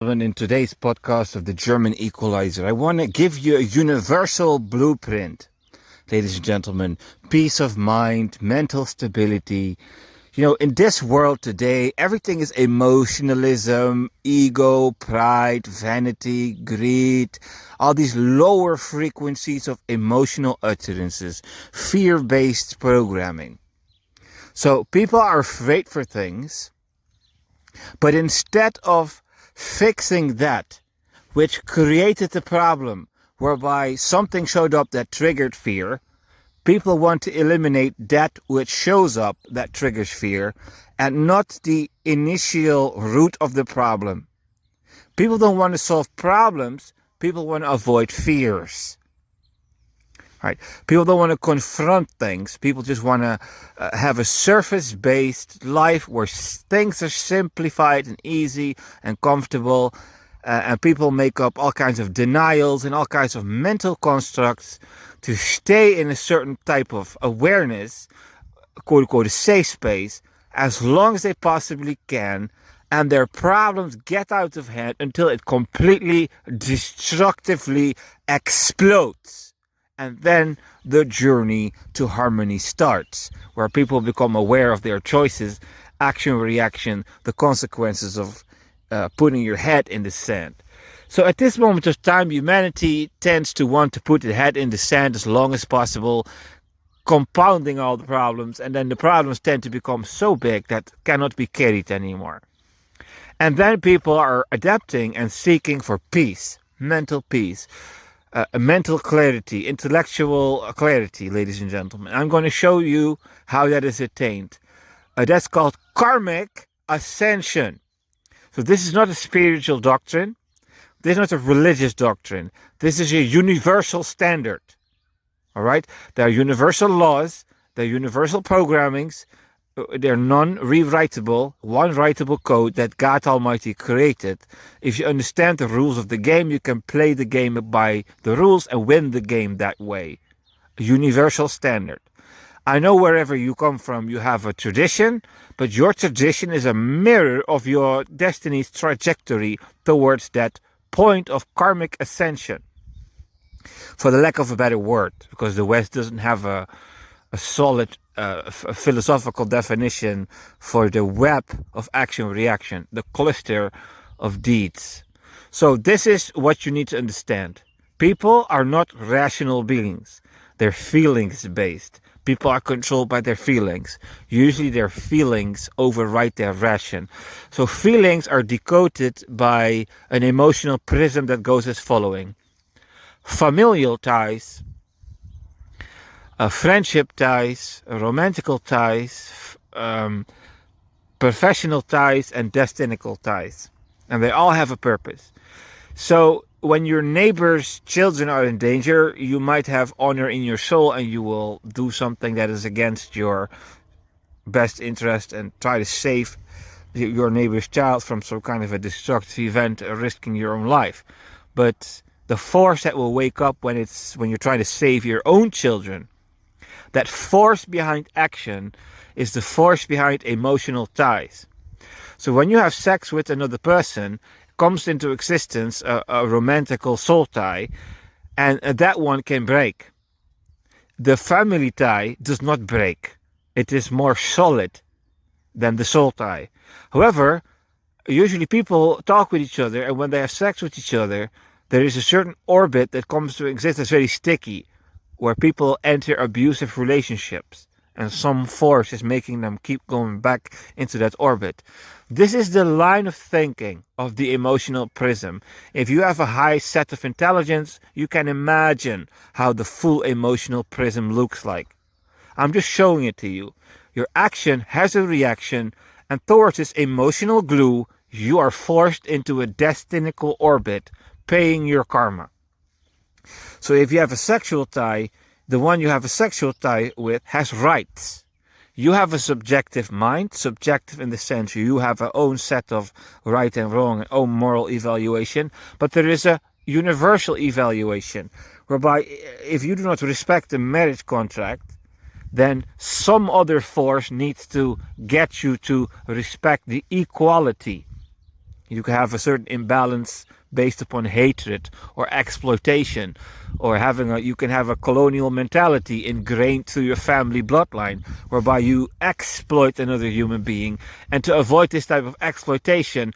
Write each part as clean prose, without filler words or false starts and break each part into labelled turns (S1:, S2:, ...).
S1: In today's podcast of the German Equalizer, I want to give you a universal blueprint, ladies and gentlemen. Peace of mind, mental stability. In this world today, everything is emotionalism, ego, pride, vanity, greed, all these lower frequencies of emotional utterances, fear-based programming. So people are afraid for things, but instead of fixing that which created the problem, whereby something showed up that triggered fear, people want to eliminate that which shows up that triggers fear and not the initial root of the problem. People don't want to solve problems, people want to avoid fears. Right? People don't want to confront things. People just want to have a surface-based life where things are simplified and easy and comfortable. And people make up all kinds of denials and all kinds of mental constructs to stay in a certain type of awareness, quote-unquote, a safe space, as long as they possibly can. And their problems get out of hand until it completely, destructively explodes. And then the journey to harmony starts, where people become aware of their choices, action, reaction, the consequences of putting your head in the sand. So at this moment of time, humanity tends to want to put the head in the sand as long as possible, compounding all the problems, and then the problems tend to become so big that cannot be carried anymore. And then people are adapting and seeking for peace, mental peace. Mental clarity, intellectual clarity, ladies and gentlemen. I'm going to show you how that is attained. That's called karmic ascension. So this is not a spiritual doctrine. This is not a religious doctrine. This is a universal standard. All right? There are universal laws. There are universal programmings. They're non-rewritable, one-writable code that God Almighty created. If you understand the rules of the game, you can play the game by the rules and win the game that way. A universal standard. I know wherever you come from, you have a tradition, but your tradition is a mirror of your destiny's trajectory towards that point of karmic ascension. For the lack of a better word, because the West doesn't have a solid a philosophical definition for the web of action-reaction, the cluster of deeds. So this is what you need to understand. People are not rational beings. They're feelings-based. People are controlled by their feelings. Usually their feelings override their ration. So feelings are decoded by an emotional prism that goes as following. Familial ties, friendship ties, romantical ties, professional ties, and destinical ties. And they all have a purpose. So when your neighbor's children are in danger, you might have honor in your soul and you will do something that is against your best interest and try to save your neighbor's child from some kind of a destructive event, risking your own life. But the force that will wake up when you're trying to save your own children, that force behind action is the force behind emotional ties. So when you have sex with another person, comes into existence a romantical soul tie, and that one can break. The family tie does not break. It is more solid than the soul tie. However, usually people talk with each other, and when they have sex with each other, there is a certain orbit that comes to exist that's very sticky, where people enter abusive relationships and some force is making them keep going back into that orbit. This is the line of thinking of the emotional prism. If you have a high set of intelligence, you can imagine how the full emotional prism looks like. I'm just showing it to you. Your action has a reaction, and towards this emotional glue, you are forced into a destinical orbit, paying your karma. So if you have a sexual tie, the one you have a sexual tie with has rights. You have a subjective mind, subjective in the sense you have a own set of right and wrong and own moral evaluation, but there is a universal evaluation, whereby if you do not respect the marriage contract, then some other force needs to get you to respect the equality. You can have a certain imbalance based upon hatred or exploitation, or you can have a colonial mentality ingrained through your family bloodline, whereby you exploit another human being. And to avoid this type of exploitation,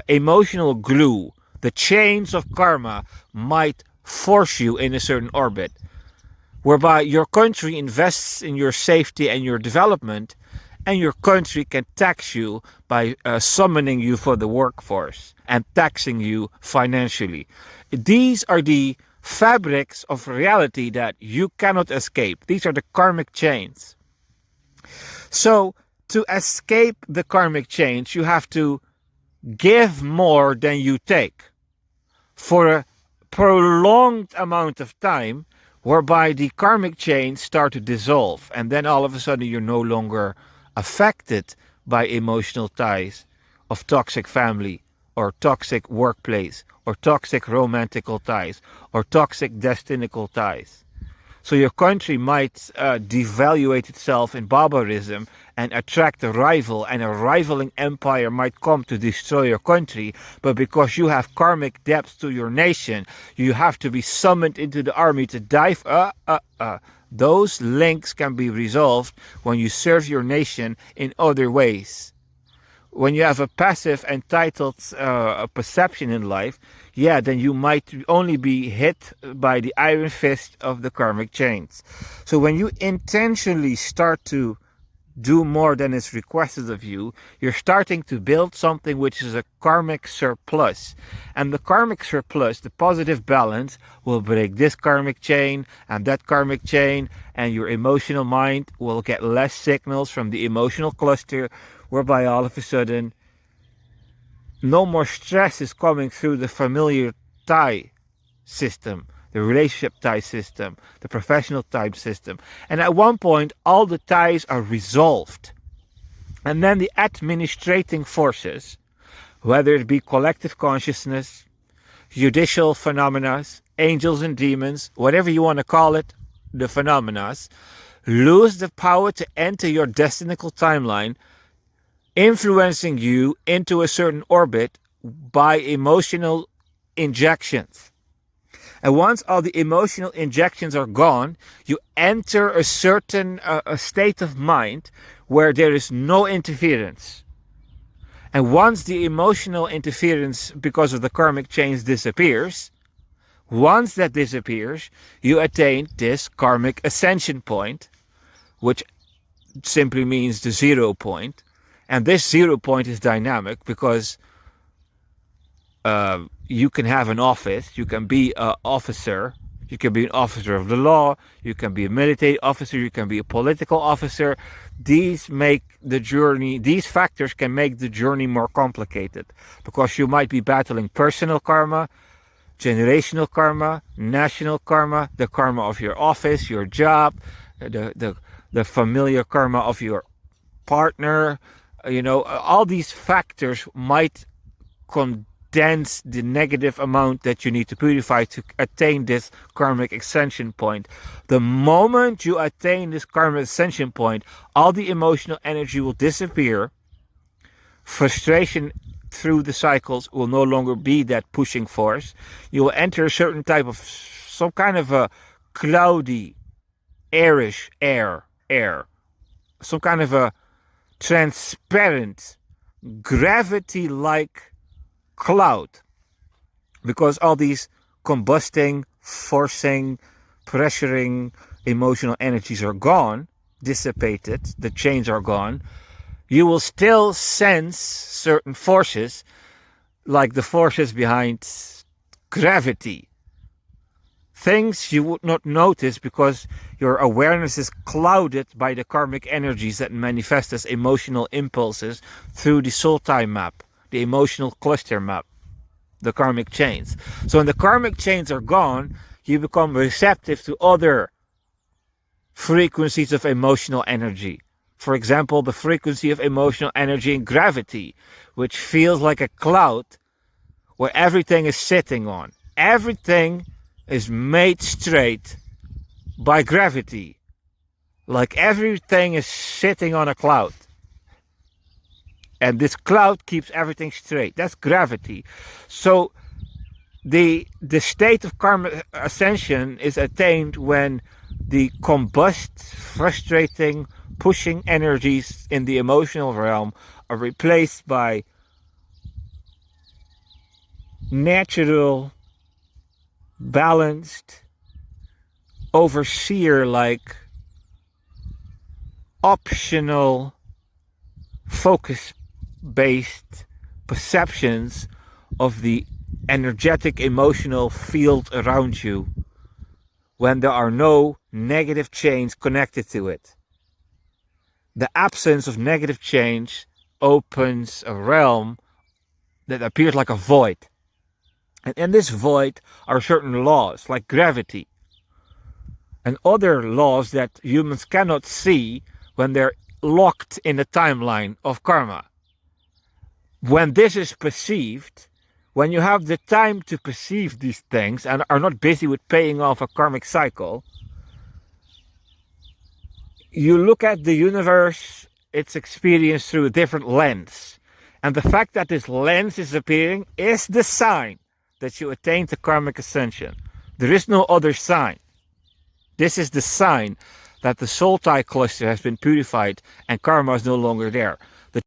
S1: emotional glue, the chains of karma, might force you in a certain orbit, whereby your country invests in your safety and your development, and your country can tax you by summoning you for the workforce and taxing you financially. These are the fabrics of reality that you cannot escape. These are the karmic chains. So, to escape the karmic chains, you have to give more than you take for a prolonged amount of time, whereby the karmic chains start to dissolve, and then all of a sudden you're no longer affected by emotional ties of toxic family or toxic workplace or toxic romantical ties or toxic destinical ties. So your country might devaluate itself in barbarism and attract a rival, and a rivaling empire might come to destroy your country. But because you have karmic debts to your nation, you have to be summoned into the army to die. Those links can be resolved when you serve your nation in other ways. When you have a passive, entitled perception in life, then you might only be hit by the iron fist of the karmic chains. So when you intentionally start to do more than is requested of you, you're starting to build something which is a karmic surplus. And the karmic surplus, the positive balance, will break this karmic chain and that karmic chain, and your emotional mind will get less signals from the emotional cluster, whereby all of a sudden no more stress is coming through the familiar tie system, the relationship tie system, the professional tie system. And at one point, all the ties are resolved. And then the administrating forces, whether it be collective consciousness, judicial phenomena, angels and demons, whatever you want to call it, the phenomena, lose the power to enter your destinical timeline, influencing you into a certain orbit by emotional injections. And once all the emotional injections are gone, you enter a certain a state of mind where there is no interference. And once the emotional interference because of the karmic chains disappears, once that disappears, you attain this karmic ascension point, which simply means the 0 point. And this 0 point is dynamic because you can have an office, you can be an officer, you can be an officer of the law, you can be a military officer, you can be a political officer. These factors can make the journey more complicated, because you might be battling personal karma, generational karma, national karma, the karma of your office, your job, the familiar karma of your partner. All these factors might condense the negative amount that you need to purify to attain this karmic ascension point. The moment you attain this karmic ascension point, all the emotional energy will disappear. Frustration through the cycles will no longer be that pushing force. You will enter a certain type of, some kind of a cloudy, airish air, some kind of a transparent, gravity-like cloud, because all these combusting, forcing, pressuring emotional energies are gone, dissipated, the chains are gone. You will still sense certain forces, like the forces behind gravity. Things you would not notice because your awareness is clouded by the karmic energies that manifest as emotional impulses through the soul time map, the emotional cluster map, the karmic chains. So when the karmic chains are gone, you become receptive to other frequencies of emotional energy. For example, the frequency of emotional energy in gravity, which feels like a cloud where everything is sitting on. Everything is made straight by gravity, like everything is sitting on a cloud. And this cloud keeps everything straight. That's gravity. So the state of karmic ascension is attained when the combust, frustrating, pushing energies in the emotional realm are replaced by natural, balanced, overseer-like, optional, focus-based perceptions of the energetic emotional field around you when there are no negative chains connected to it. The absence of negative chains opens a realm that appears like a void. And in this void are certain laws, like gravity, and other laws that humans cannot see when they're locked in the timeline of karma. When this is perceived, when you have the time to perceive these things and are not busy with paying off a karmic cycle, you look at the universe, its experience through a different lens. And the fact that this lens is appearing is the sign that you attained the karmic ascension. There is no other sign. This is the sign that the soul tie cluster has been purified and karma is no longer there.